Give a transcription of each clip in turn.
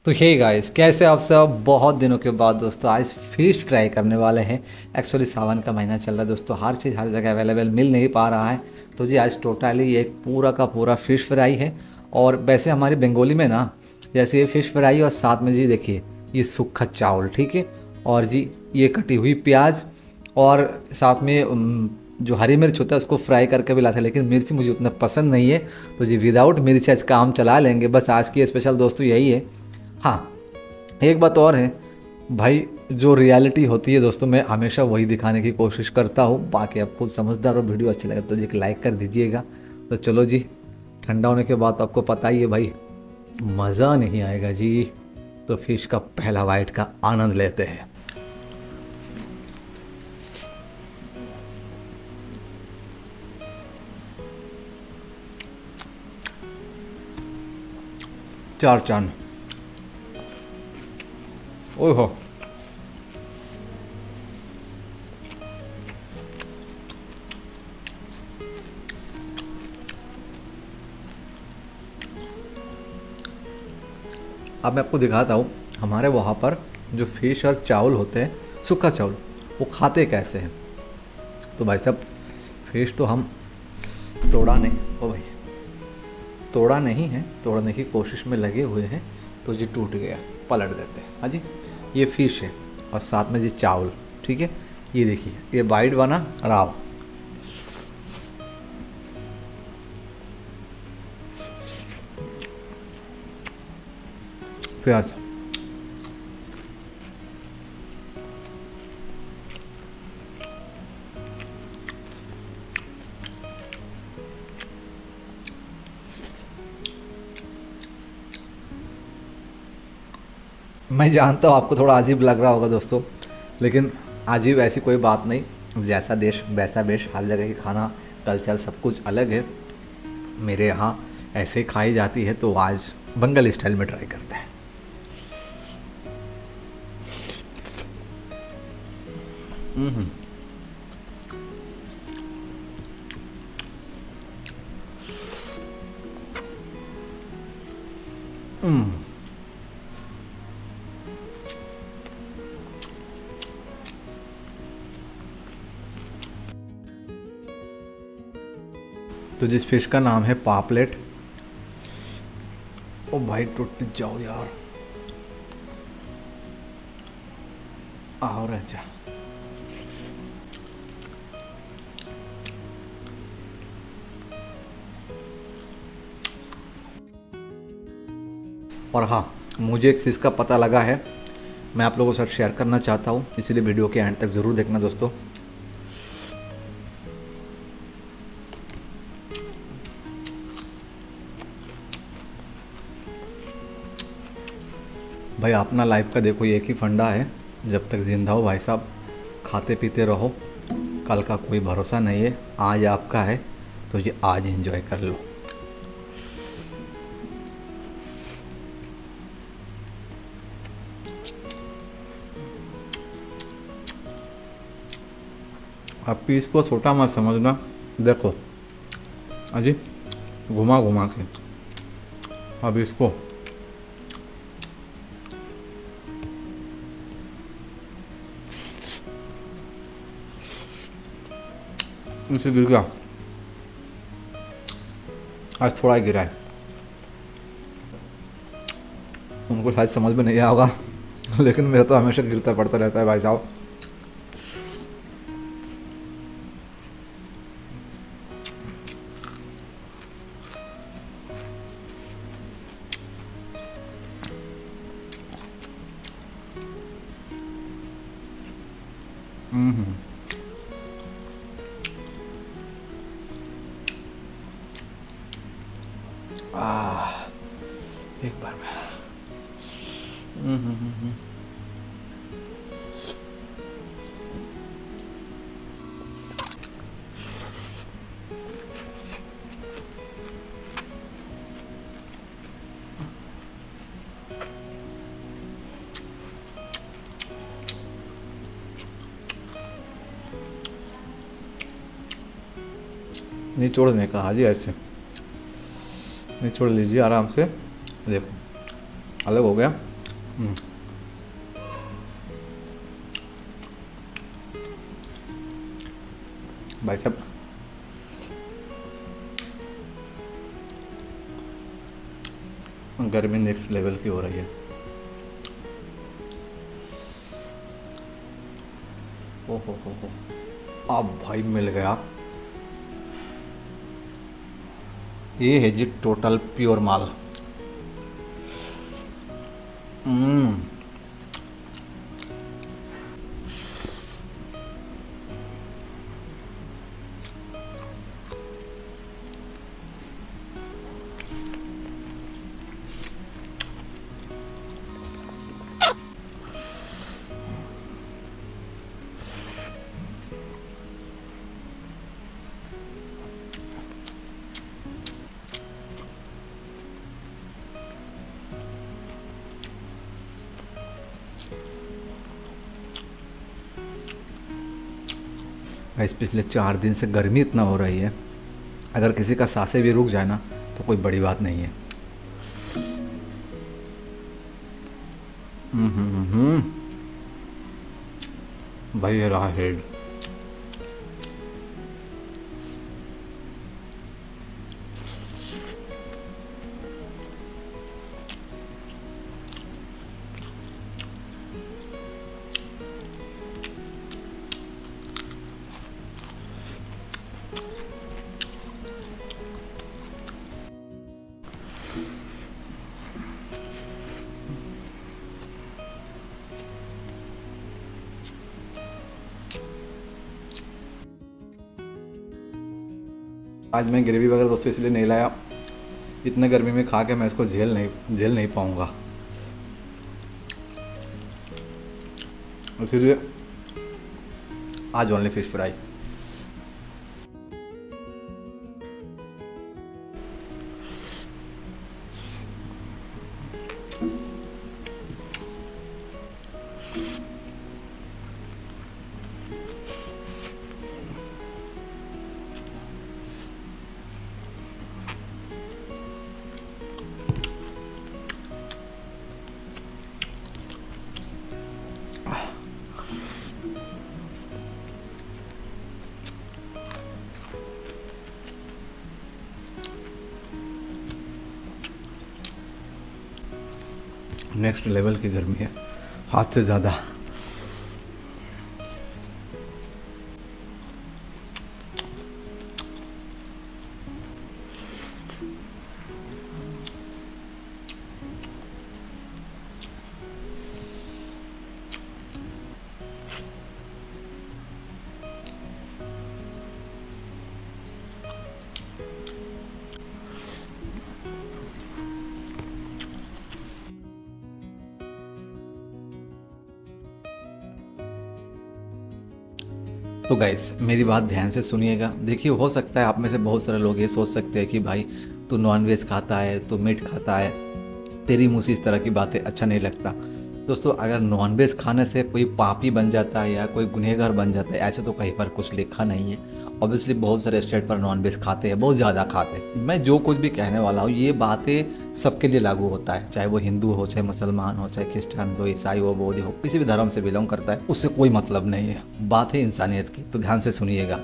तो hey guys, कैसे आप सब। बहुत दिनों के बाद दोस्तों आज फिश ट्राई करने वाले हैं। एक्चुअली सावन का महीना चल रहा है दोस्तों, हर चीज़ हर जगह अवेलेबल मिल नहीं पा रहा है। तो जी आज टोटली एक पूरा का पूरा फ़िश फ्राई है। और वैसे हमारी बंगाली में ना, जैसे ये फ़िश फ्राई और साथ में जी देखिए ये सूखा चावल, ठीक है। और जी ये कटी हुई प्याज और साथ में जो हरी मिर्च होता है उसको फ्राई करके भी लाते हैं, लेकिन मिर्च मुझे उतना पसंद नहीं है। तो जी विदाउट मिर्च आज काम चला लेंगे। बस आज की स्पेशल दोस्तों यही है। हाँ, एक बात और है भाई, जो रियलिटी होती है दोस्तों मैं हमेशा वही दिखाने की कोशिश करता हूँ। बाकी आप खुद समझदार हो, वीडियो अच्छी लगे तो जी लाइक कर दीजिएगा। तो चलो जी, ठंडा होने के बाद तो आपको पता ही है भाई, मज़ा नहीं आएगा जी। तो फिश का पहला बाइट का आनंद लेते हैं। चार चांद। ओहो, अब मैं आपको दिखाता हूँ हमारे वहाँ पर जो फिश और चावल होते हैं, सूखा चावल, वो खाते कैसे हैं। तो भाई साहब, फिश तो हम तोड़ा नहीं, ओ भाई तोड़ा नहीं है, तोड़ने की कोशिश में लगे हुए हैं। तो जी टूट गया, पलट देते हैं। हाँ जी, ये फिश है और साथ में जी चावल, ठीक है। ये देखिए ये बाइट बना राव। प्याज, मैं जानता हूँ आपको थोड़ा अजीब लग रहा होगा दोस्तों, लेकिन अजीब ऐसी कोई बात नहीं। जैसा देश वैसा वेश, हर जगह की खाना कल्चर सब कुछ अलग है। मेरे यहाँ ऐसे ही खाई जाती है, तो आज बंगाली स्टाइल में ट्राई करते हैं। हम्म हम्म। तो जिस फिश का नाम है पापलेट, ओ भाई टूट जाओ यार, और अच्छा। और हाँ, मुझे एक चीज़ का पता लगा है, मैं आप लोगों के साथ शेयर करना चाहता हूँ, इसीलिए वीडियो के एंड तक ज़रूर देखना दोस्तों। भाई अपना लाइफ का देखो एक ही फंडा है, जब तक जिंदा हो भाई साहब खाते पीते रहो। कल का कोई भरोसा नहीं है, आज आपका है तो ये आज एंजॉय कर लो। अब पीस को छोटा मत समझना, देखो अजी घुमा घुमा के। अब इसको नीचे गिर गया, आज थोड़ा ही गिरा है, उनको शायद समझ में नहीं आया होगा लेकिन मेरा तो हमेशा गिरता पड़ता रहता है भाई साहब। हम्म। आह, एक बार में। हम्म। निचोड़ने का, हाँ जी ऐसे निचोड़ लीजिए आराम से। देखो अलग हो गया, हम्म, भाई साहब गर्मी नेक्स्ट लेवल की हो रही है। हो अब भाई मिल गया। ये है जी टोटल प्योर माल। हम्म। गाइस पिछले 4 दिन से गर्मी इतना हो रही है, अगर किसी का सांसें भी रुक जाए ना तो कोई बड़ी बात नहीं है। भाई ये रहा हेड। आज मैं ग्रेवी वगैरह दोस्तों इसलिए नहीं लाया, इतने गर्मी में खा के मैं इसको झेल नहीं पाऊँगा, इसीलिए आज only fish fry. Next level की गर्मी है, हाथ से ज़्यादा। तो गाइस मेरी बात ध्यान से सुनिएगा। देखिए हो सकता है आप में से बहुत सारे लोग ये सोच सकते हैं कि भाई तू नॉनवेज खाता है, तू मीट खाता है, तेरी मुँह से इस तरह की बातें अच्छा नहीं लगता। दोस्तों अगर नॉनवेज खाने से कोई पापी बन जाता है या कोई गुनहगार बन जाता है, ऐसे तो कहीं पर कुछ लिखा नहीं है। ऑब्वियसली बहुत सारे स्टेट पर नॉनवेज खाते हैं, बहुत ज़्यादा खाते हैं। मैं जो कुछ भी कहने वाला हूँ ये बातें सबके लिए लागू होता है, चाहे वो हिंदू हो, चाहे मुसलमान हो, चाहे क्रिस्टियन हो, ईसाई हो, बौद्ध हो, किसी भी धर्म से बिलोंग करता है, उससे कोई मतलब नहीं है। बात है इंसानियत की। तो ध्यान से सुनिएगा।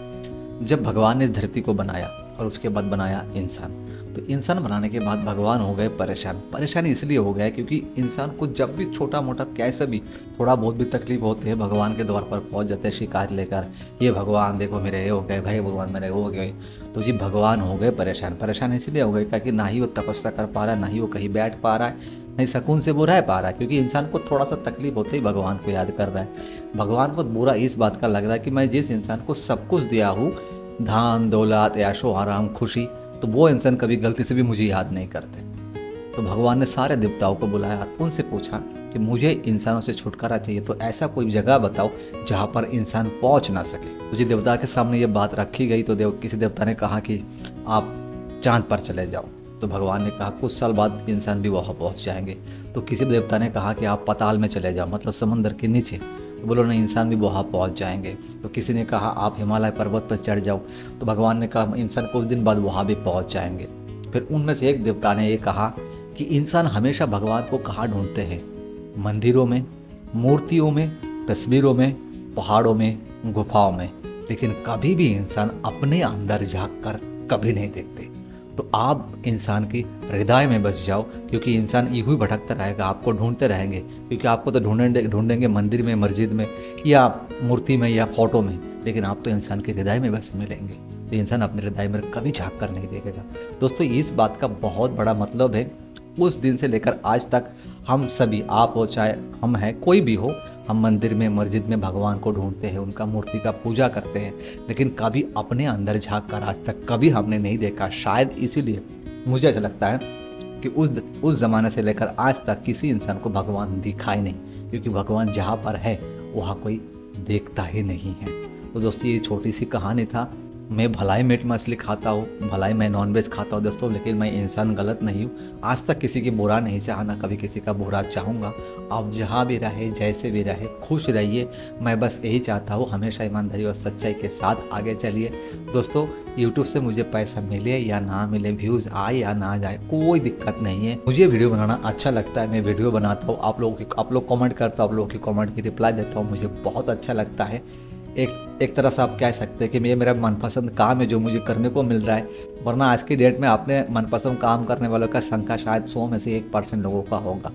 जब भगवान ने इस धरती को बनाया और उसके बाद बनाया इंसान, तो इंसान बनाने के बाद भगवान हो गए परेशान। परेशान इसलिए हो गया क्योंकि इंसान को जब भी छोटा मोटा कैसे भी थोड़ा बहुत भी तकलीफ होती है, भगवान के द्वार पर पहुंच जाते हैं शिकायत लेकर, ये भगवान देखो मेरे ये हो गए, भाई भगवान मेरे हो गए। तो जी भगवान हो गए परेशान। परेशान इसलिए हो गए क्योंकि ना ही वो तपस्या कर पा रहा है, ना ही वो कहीं बैठ पा रहा है, नहीं सुकून से वो रह पा रहा है, क्योंकि इंसान को थोड़ा सा तकलीफ होते ही भगवान को याद कर रहा है। भगवान को बुरा इस बात का लग रहा है कि मैं जिस इंसान को सब कुछ दिया हूँ, धान दौलत ऐशो आराम खुशी, तो वो इंसान कभी गलती से भी मुझे याद नहीं करते। तो भगवान ने सारे देवताओं को बुलाया, उनसे पूछा कि मुझे इंसानों से छुटकारा चाहिए, तो ऐसा कोई जगह बताओ जहाँ पर इंसान पहुँच ना सके। तो जी देवता के सामने ये बात रखी गई, तो किसी देवता ने कहा कि आप चांद पर चले जाओ। तो भगवान ने कहा कुछ साल बाद इंसान भी वहाँ पहुँच जाएंगे। तो किसी देवता ने कहा कि आप पाताल में चले जाओ, मतलब समंदर के नीचे। तो बोलो नहीं, इंसान भी वहाँ पहुँच जाएंगे। तो किसी ने कहा आप हिमालय पर्वत पर चढ़ जाओ। तो भगवान ने कहा इंसान कुछ दिन बाद वहाँ भी पहुँच जाएंगे। फिर उनमें से एक देवता ने ये कहा कि इंसान हमेशा भगवान को कहाँ ढूंढते हैं, मंदिरों में, मूर्तियों में, तस्वीरों में, पहाड़ों में, गुफाओं में, लेकिन कभी भी इंसान अपने अंदर झांक कर कभी नहीं देखते। तो आप इंसान की हृदय में बस जाओ, क्योंकि इंसान यूं ही भटकता रहेगा, आपको ढूंढते रहेंगे, क्योंकि आपको तो ढूंढेंगे मंदिर में, मस्जिद में, या मूर्ति में, या फोटो में, लेकिन आप तो इंसान के हृदय में बस मिलेंगे। तो इंसान अपने हृदय में कभी झांक कर नहीं देखेगा। दोस्तों, इस बात का बहुत बड़ा मतलब है, उस दिन से लेकर आज तक हम सभी, आप हो चाहे हम हैं, कोई भी हो, हम मंदिर में, मस्जिद में भगवान को ढूंढते हैं, उनका मूर्ति का पूजा करते हैं, लेकिन कभी अपने अंदर झांक कर आज तक कभी हमने नहीं देखा। शायद इसीलिए मुझे ऐसा लगता है कि उस ज़माने से लेकर आज तक किसी इंसान को भगवान दिखा ही नहीं, क्योंकि भगवान जहाँ पर है वहाँ कोई देखता ही नहीं है। तो दोस्तों, ये छोटी सी कहानी था। मैं भलाई मीट मछली खाता हूँ, भलाई मैं नॉनवेज खाता हूँ दोस्तों, लेकिन मैं इंसान गलत नहीं हूँ। आज तक किसी की बुरा नहीं चाहा, ना कभी किसी का बुरा चाहूँगा। आप जहाँ भी रहे, जैसे भी रहे, खुश रहिए। मैं बस यही चाहता हूँ, हमेशा ईमानदारी और सच्चाई के साथ आगे चलिए। दोस्तों, यूट्यूब से मुझे पैसा मिले या ना मिले, व्यूज़ आए या ना जाए, कोई दिक्कत नहीं है। मुझे वीडियो बनाना अच्छा लगता है, मैं वीडियो बनाता हूँ, आप लोग कमेंट करता हूँ, आप लोगों की कमेंट की रिप्लाई देता हूँ, मुझे बहुत अच्छा लगता है। एक तरह से आप कह सकते हैं कि ये मेरा मनपसंद काम है जो मुझे करने को मिल रहा है, वरना आज की डेट में अपने मनपसंद काम करने वालों का संख्या शायद 100 में से 1% लोगों का होगा।